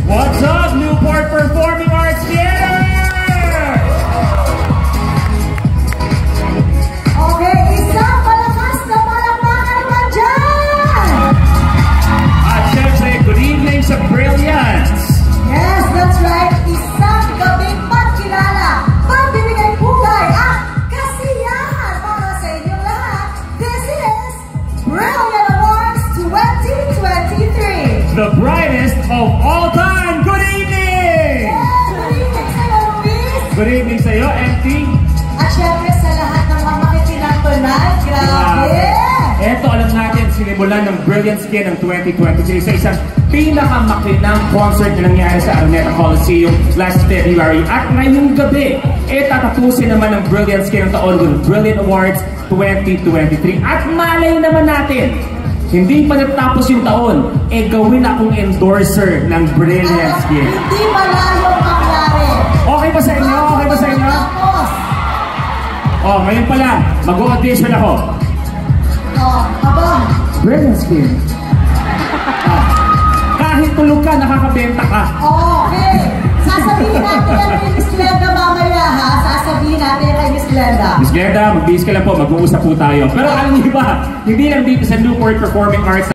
What's up, Newport Performing Arts Theater? Okay, isang malakas na palakpakan naman dyan! At syempre, good evening sa Brilliance. Yes, that's right. Isang gabing pagkilala, pagbibigay pugay at kasiyahan para sa inyong lahat. This is Brilliant Awards 2023. The brightest of all time. Good evening! Good evening sa'yo, Luis. Good evening sa iyo, MT. At syempre sa lahat ng mga makikinang tonight, grabe! Ito, alam natin, sinimulan ng Brilliant Skin ng 2023 sa isang pinakamakinang concert na nangyari sa Araneta Coliseum last February. At ngayong gabi, tatapusin naman ng Brilliant Skin ng taon with Brilliant Awards 2023. At malay naman natin, hindi pa natapos yung taon, gawin akong endorser ng Brilliant Skin. Hindi malayong mangyari. Okay ba sa inyo? Okay ba sa inyo? Tapos, Ngayon pa lang, mag-audition ako. abang. Brilliant Skin. Kahit tulog ka, nakakabenta ka. Okay. Sasabihin natin yan kay Miss Glenda mamaya, ha? Sasabihin natin yan kay Miss Glenda. Miss Glenda, mag-bis ka lang po, mag-uusap po tayo. Pero alam niyo ba, hindi lang dito sa Newport Performing Arts